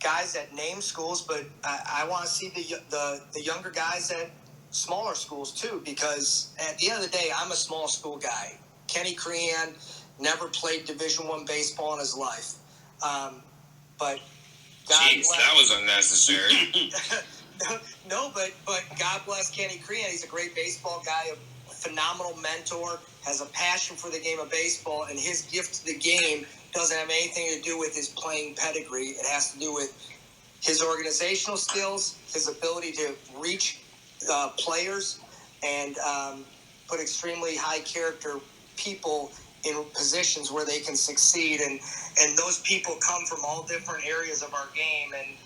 Speaker 3: guys at name schools, but I want to see the younger guys at smaller schools too, because at the end of the day, I'm a small school guy. Kenny Crean never played Division I baseball in his life. But God
Speaker 2: Jeez, that was unnecessary.
Speaker 3: No, but God bless Kenny Crean. He's a great baseball guy, a phenomenal mentor, has a passion for the game of baseball, and his gift to the game doesn't have anything to do with his playing pedigree. It has to do with his organizational skills, his ability to reach players, and put extremely high character people in positions where they can succeed. And those people come from all different areas of our game. And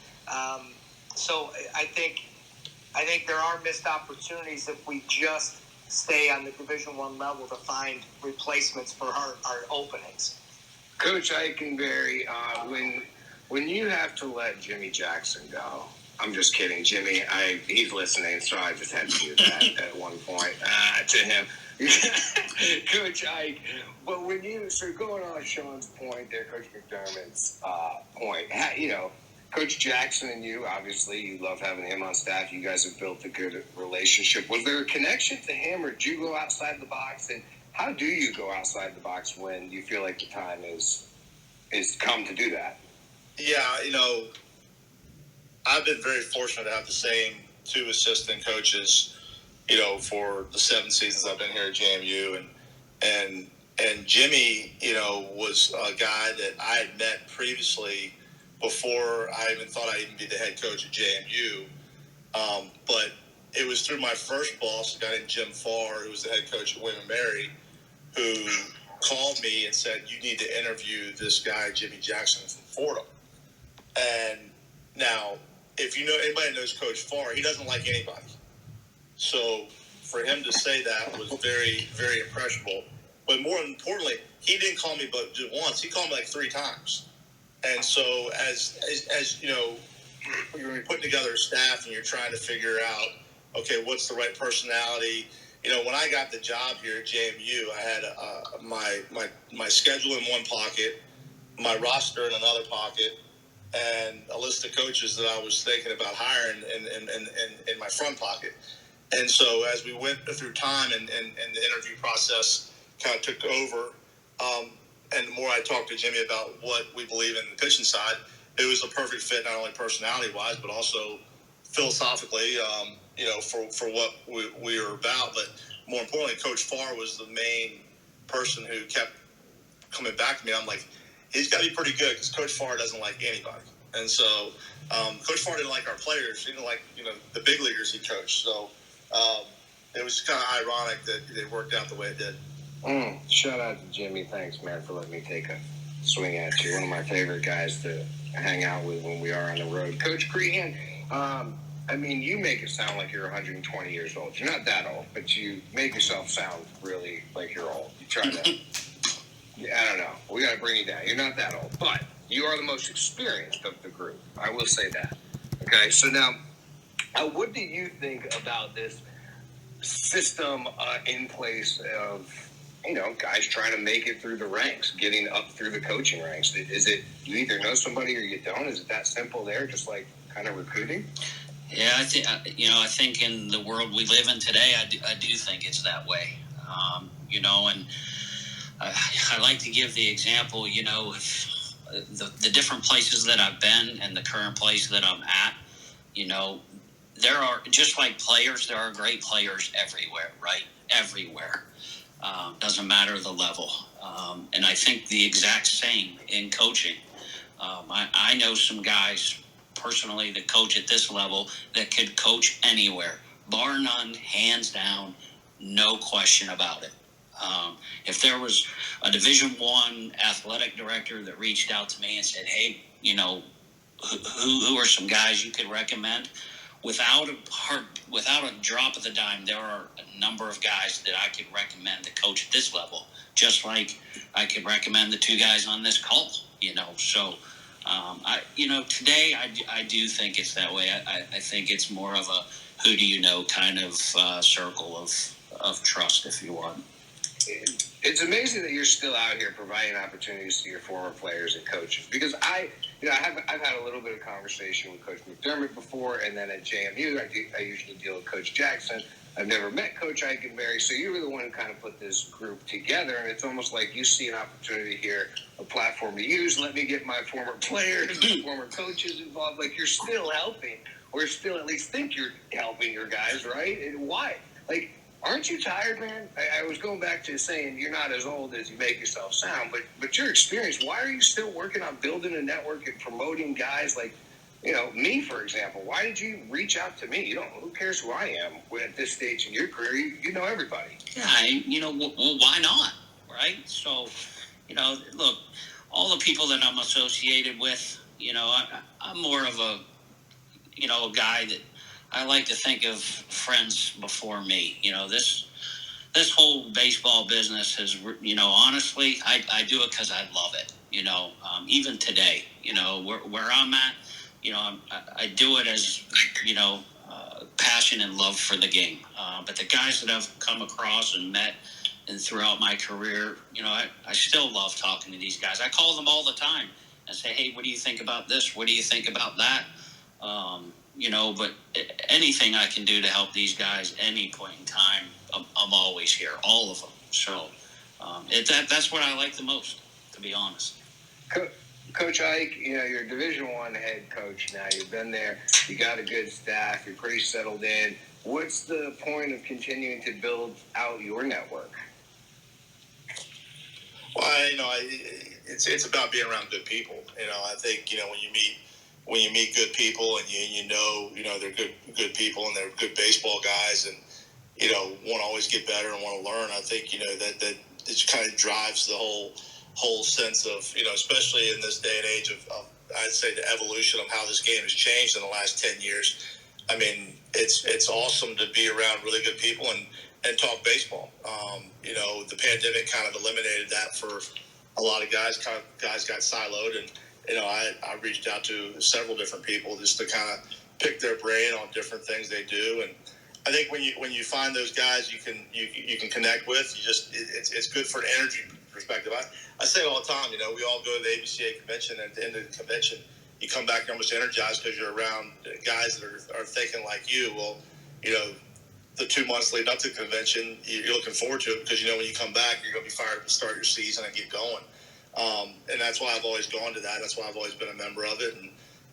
Speaker 3: so I think there are missed opportunities if we just stay on the Division I level to find replacements for our openings.
Speaker 2: Coach Eikenberry, when you have to let Jimmy Jackson go, I'm just kidding, Jimmy. He's listening, so I just had to do that at one point to him. Coach Ike, but so going on Sean's point there, Coach McDermott's point, Coach Jackson and you, obviously, you love having him on staff. You guys have built a good relationship. Was there a connection to him, or did you go outside the box? And how do you go outside the box when you feel like the time is come to do that?
Speaker 5: Yeah, I've been very fortunate to have the same two assistant coaches, for the 7 seasons I've been here at JMU, and Jimmy, was a guy that I had met previously before I even thought I'd even be the head coach at JMU. But it was through my first boss, a guy named Jim Farr, who was the head coach at William & Mary, who called me and said, "You need to interview this guy, Jimmy Jackson from Fordham." And now, if anybody knows Coach Farr, he doesn't like anybody. So for him to say that was very, very impressionable. But more importantly, he didn't call me but just once. He called me like 3 times. And so as when you're putting together a staff and you're trying to figure out, okay, what's the right personality? When I got the job here at JMU, I had my schedule in one pocket, my roster in another pocket, and a list of coaches that I was thinking about hiring in my front pocket. And so as we went through time and the interview process kind of took over, and the more I talked to Jimmy about what we believe in the pitching side, it was a perfect fit, not only personality-wise, but also philosophically, for what we were about. But more importantly, Coach Farr was the main person who kept coming back to me. I'm like, he's got to be pretty good because Coach Farr doesn't like anybody. And so Coach Farr didn't like our players. He didn't like, the big leaguers he coached. So it was kind of ironic that it worked out the way it did.
Speaker 2: Shout out to Jimmy. Thanks, man, for letting me take a swing at you. One of my favorite guys to hang out with when we are on the road. Coach Crehan, you make it sound like you're 120 years old. You're not that old, but you make yourself sound really like you're old. You try to, I don't know. We got to bring you down. You're not that old, but you are the most experienced of the group. I will say that. Okay, so now, what do you think about this system in place of, guys trying to make it through the ranks, getting up through the coaching ranks? Is it you either know somebody or you don't? Is it that simple there, just like kind of recruiting?
Speaker 1: Yeah, I think in the world we live in today, I do think it's that way. And I like to give the example, the different places that I've been and the current place that I'm at, there are, just like players, there are great players everywhere, right? Everywhere. Doesn't matter the level. And I think the exact same in coaching. I know some guys personally that coach at this level that could coach anywhere, bar none, hands down, no question about it. If there was a Division I athletic director that reached out to me and said, "Hey, who are some guys you could recommend?" Without a drop of the dime, there are a number of guys that I could recommend to coach at this level, just like I could recommend the 2 guys on this call. So today I do think it's that way. I think it's more of a who do you know kind of circle of trust, if you want.
Speaker 2: It's amazing that you're still out here providing opportunities to your former players and coaches, because I've had a little bit of conversation with Coach McDermott before, and then at JMU I usually deal with Coach Jackson. I've never met Coach Eikenberry, so you were the one who kind of put this group together, and it's almost like you see an opportunity here, a platform to use. Let me get my former players, my former coaches involved. Like, you're still helping, or still at least think you're helping your guys, right? And why? Like, aren't you tired, man? I was going back to saying you're not as old as you make yourself sound, but your experience, why are you still working on building a network and promoting guys like, me, for example? Why did you reach out to me? Who cares who I am at this stage in your career? You know everybody.
Speaker 1: Yeah, well, why not, right? So, look, all the people that I'm associated with, I'm more of a guy that I like to think of friends before me. This whole baseball business has, honestly, I do it because I love it. Even today, where I'm at, I do it as, passion and love for the game. But the guys that I've come across and met and throughout my career, I still love talking to these guys. I call them all the time and say, hey, what do you think about this? What do you think about that? But anything I can do to help these guys any point in time, I'm always here, all of them. So that's what I like the most, to be honest.
Speaker 2: Coach Ike, you're Division I head coach now. You've been there. You got a good staff. You're pretty settled in. What's the point of continuing to build out your network?
Speaker 5: Well, it's about being around good people. I think when you meet good people and they're good people and they're good baseball guys and want to always get better and want to learn. I think that it kind of drives the whole sense of especially in this day and age of I'd say the evolution of how this game has changed in the last 10 years. I mean, it's awesome to be around really good people and talk baseball. The pandemic kind of eliminated that for a lot of guys. Guys got siloed, and I reached out to several different people just to kind of pick their brain on different things they do. And I think when you find those guys you can connect with, it's good for an energy perspective. I say it all the time. We all go to the ABCA convention, and at the end of the convention, you come back almost energized because you're around guys that are thinking like you. Well, the 2 months leading up to the convention, you're looking forward to it because when you come back, you're going to be fired to start your season and get going. And that's why I've always gone to that. That's why I've always been a member of it.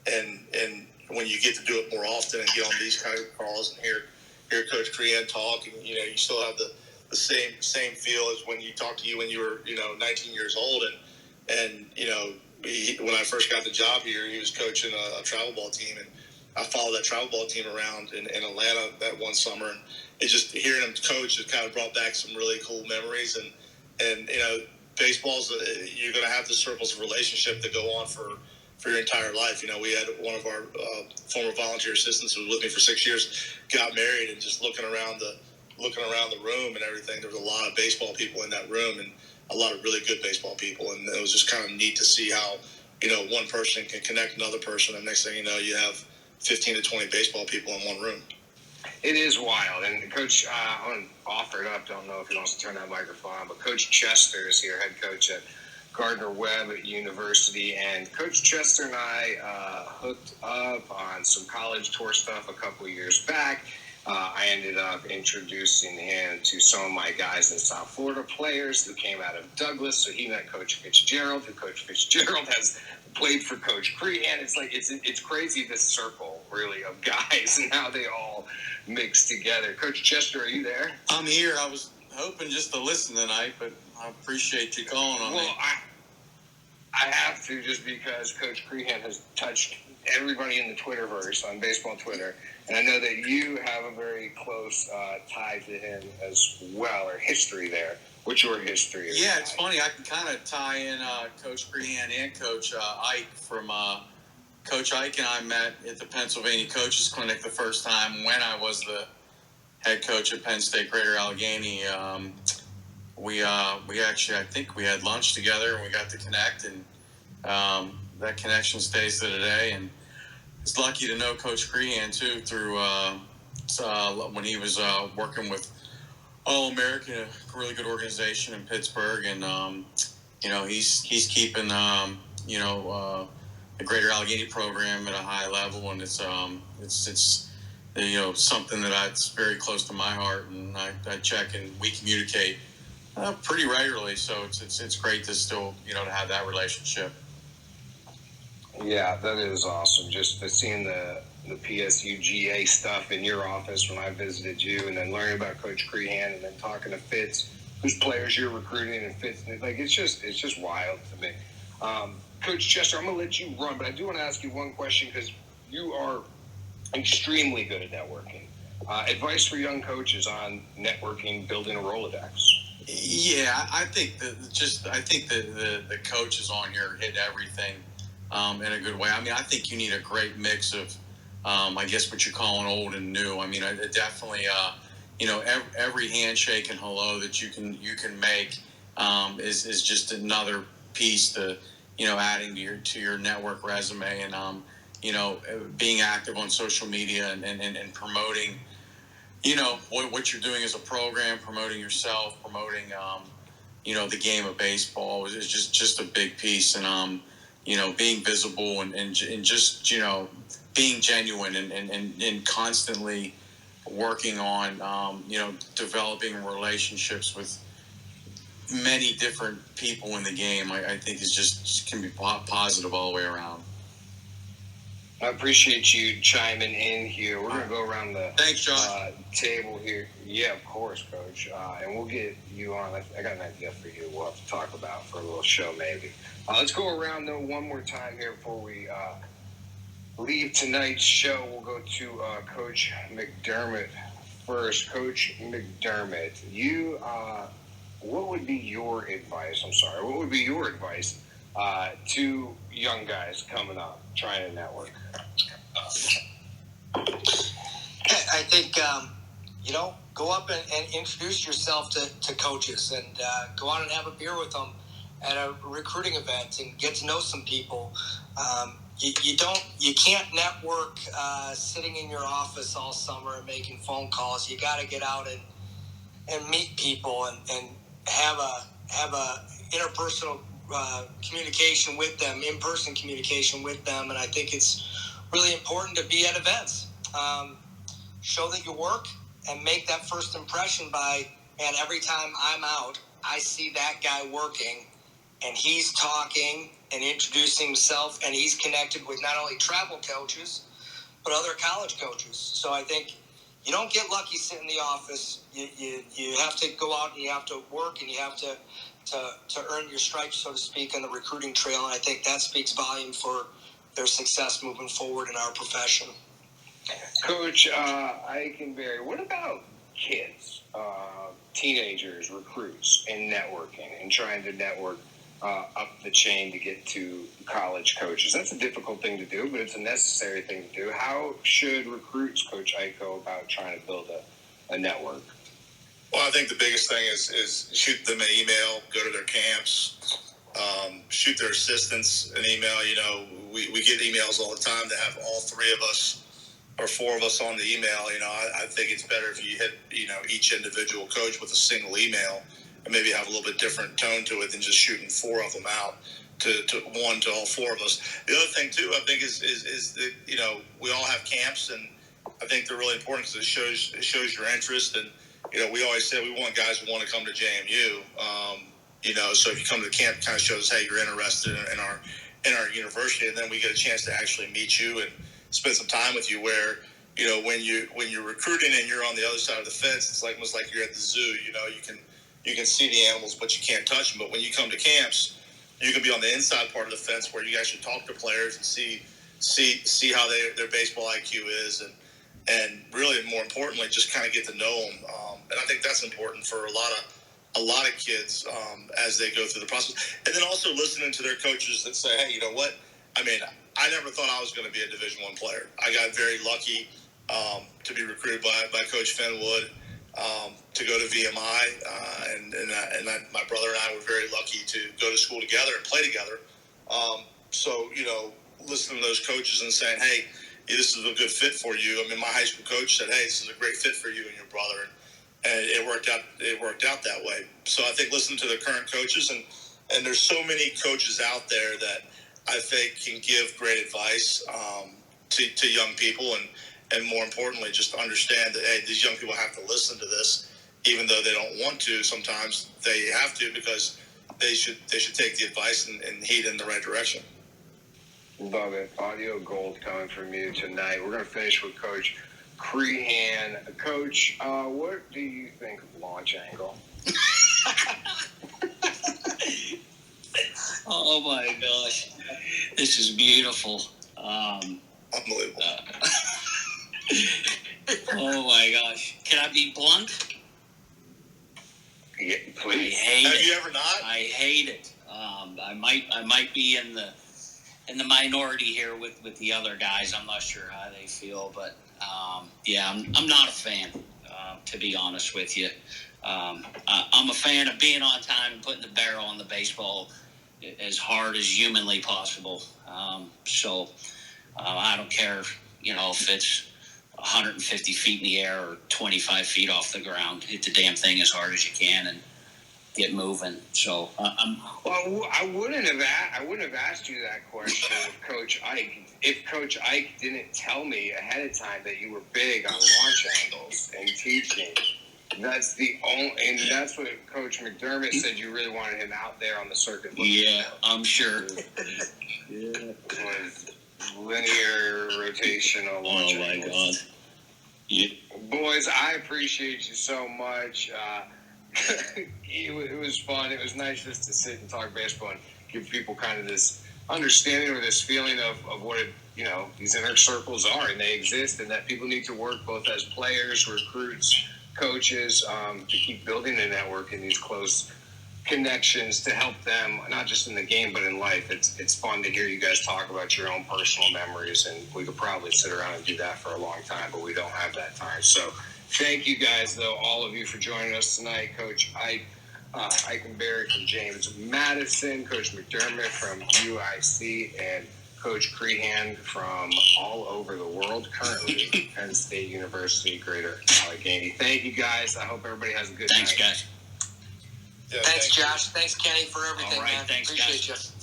Speaker 5: And when you get to do it more often and get on these kind of calls and hear Coach Crean talk, and you still have the same feel as when you talked to you when you were 19 years old, and when I first got the job here, he was coaching a travel ball team, and I followed that travel ball team around in Atlanta that one summer, and it's just hearing him coach has kind of brought back some really cool memories. And baseball's you're going to have the circles of relationship that go on for your entire life. We had one of our former volunteer assistants who was with me for 6 years got married, and just looking around the room and everything, there was a lot of baseball people in that room, and a lot of really good baseball people, and it was just kind of neat to see how one person can connect another person, and next thing you know, you have 15 to 20 baseball people in one room.
Speaker 2: It is wild. And Coach, I'm offered up, don't know if he wants to turn that microphone on, but Coach Chester is here, head coach at Gardner-Webb University. And Coach Chester and I hooked up on some college tour stuff a couple of years back. I ended up introducing him to some of my guys in South Florida, players who came out of Douglas. So he met Coach Fitzgerald, who Coach Fitzgerald has played for Coach Crehan. It's crazy, this circle, really, of guys and how they all mix together. Coach Chester, are you there?
Speaker 6: I'm here. I was hoping just to listen tonight, but I appreciate you calling on me.
Speaker 2: Well, I have to, just because Coach Crehan has touched everybody in the Twitterverse, on baseball Twitter, and I know that you have a very close tie to him as well, or history there. What's your history?
Speaker 6: Yeah, it's funny. I can kind of tie in Coach Crehan and Coach Ike from Coach Ike and I met at the Pennsylvania Coaches Clinic the first time when I was the head coach at Penn State Greater Allegheny. We actually, I think we had lunch together and we got to connect, and that connection stays to today. And I was lucky to know Coach Crehan too through when he was working with All American, a really good organization in Pittsburgh, and he's keeping the Greater Allegheny program at a high level, and it's something that's very close to my heart, and I check and we communicate pretty regularly. So it's great to still to have that relationship.
Speaker 2: Yeah, that is awesome. Just seeing the PSUGA stuff in your office when I visited you, and then learning about Coach Crehan, and then talking to Fitz, whose players you're recruiting, and Fitz, it's just wild to me. Coach Chester, I'm gonna let you run, but I do want to ask you one question because you are extremely good at networking. Advice for young coaches on networking, building a Rolodex.
Speaker 6: Yeah, I think the coaches on here hit everything in a good way. I mean, I think you need a great mix of, I guess what you're calling old and new. I mean, it definitely, every handshake and hello that you can make is just another piece to, adding to your network resume, and being active on social media and promoting, what you're doing as a program, promoting yourself, promoting, the game of baseball is just a big piece, and being visible and just being genuine and constantly working on developing relationships with many different people in the game. I think is just can be positive all the way around.
Speaker 2: I appreciate you chiming in here. We're going to go around the
Speaker 6: Thanks, Josh.
Speaker 2: Table here. Yeah, of course, Coach. And we'll get you on. I got an idea for you we'll have to talk about for a little show maybe. Let's go around, though, one more time here before we leave tonight's show. We'll go to Coach Mcdermott first. Coach Mcdermott, what would be your advice? What would be your advice to young guys coming up, trying to network?
Speaker 3: I think, go up and introduce yourself to coaches, and go out and have a beer with them at a recruiting event and get to know some people. You can't network sitting in your office all summer and making phone calls. You got to get out and meet people and have a interpersonal communication with them, in-person communication with them. And I think it's really important to be at events. Show that you work and make that first impression by, man, every time I'm out, I see that guy working and he's talking and introducing himself, and he's connected with not only travel coaches, but other college coaches. So I think you don't get lucky sitting in the office. You have to go out and you have to work, and you have to earn your stripes, so to speak, on the recruiting trail. And I think that speaks volume for their success moving forward in our profession.
Speaker 2: Coach Eikenberry, what about kids, teenagers, recruits, and networking, and trying to network up the chain to get to college coaches? That's a difficult thing to do, but it's a necessary thing to do. How should recruits, Coach Ike, go about trying to build a network?
Speaker 5: Well, I think the biggest thing is shoot them an email, go to their camps, shoot their assistants an email. We get emails all the time to have all three of us or four of us on the email. I think it's better if you hit, each individual coach with a single email and maybe have a little bit different tone to it than just shooting four of them out to all four of us. The other thing too, I think is that, we all have camps, and I think they're really important because it shows your interest. And, we always say we want guys who want to come to JMU. So if you come to the camp, it kind of shows, hey, you're interested in our university, and then we get a chance to actually meet you and spend some time with you. Where when you're recruiting and you're on the other side of the fence, it's almost like you're at the zoo. You can see the animals, but you can't touch them. But when you come to camps, you can be on the inside part of the fence where you guys should talk to players and see how their baseball IQ is, and really more importantly, just kind of get to know them. And I think that's important for a lot of kids as they go through the process. And then also listening to their coaches that say, hey, you know what? I mean, I never thought I was going to be a Division I player. I got very lucky to be recruited by Coach Fenwood to go to VMI, and my brother and I were very lucky to go to school together and play together. So listening to those coaches and saying, hey, this is a good fit for you. I mean, my high school coach said, hey, this is a great fit for you and your brother. And it worked out that way. So I think listening to the current coaches, and there's so many coaches out there that I think can give great advice to young people, and more importantly, just to understand that, hey, these young people have to listen to this, even though they don't want to. Sometimes they have to, because they should take the advice and heed in the right direction.
Speaker 2: Love it. Audio gold coming from you tonight. We're going to finish with Coach Crehan. Coach, what do you think of launch angle?
Speaker 1: Oh my gosh, this is beautiful.
Speaker 5: Unbelievable.
Speaker 1: Oh my gosh, can I be blunt?
Speaker 2: Yeah,
Speaker 1: I
Speaker 2: please.
Speaker 1: hate
Speaker 5: Have
Speaker 1: it.
Speaker 5: you ever not?
Speaker 1: I hate it. I might be in the minority here with the other guys. I'm not sure how they feel, but yeah, I'm not a fan, to be honest with you. I'm a fan of being on time and putting the barrel on the baseball as hard as humanly possible. So I don't care, if it's 150 feet in the air or 25 feet off the ground. Hit the damn thing as hard as you can and get moving. So
Speaker 2: Well, I wouldn't have asked you that question with Coach Ike if Coach Ike didn't tell me ahead of time that you were big on launch angles and teaching. That's and that's what Coach McDermott said. You really wanted him out there on the circuit.
Speaker 1: yeah, I'm sure.
Speaker 2: Was linear rotational launch
Speaker 1: Oh my
Speaker 2: angles.
Speaker 1: God. Yeah.
Speaker 2: Boys, I appreciate you so much. It was fun. It was nice just to sit and talk baseball and give people kind of this understanding or this feeling of what these inner circles are, and they exist, and that people need to work both as players, recruits, coaches, to keep building a network in these close connections to help them, not just in the game but in life. It's fun to hear you guys talk about your own personal memories, and we could probably sit around and do that for a long time, but we don't have that time. So thank you guys, though, all of you, for joining us tonight. Coach Ike Eikenberry from James Madison, Coach McDermott from UIC, and Coach Crehan from all over the world, currently Penn State University, Greater Allegheny. Thank you, guys. I hope everybody has a good
Speaker 1: Thanks,
Speaker 2: night.
Speaker 1: guys.
Speaker 5: Yeah,
Speaker 3: Thanks, Josh. Thanks, Kenny, for everything,
Speaker 1: All right,
Speaker 3: man.
Speaker 1: thanks,
Speaker 3: Appreciate
Speaker 1: guys.
Speaker 3: you.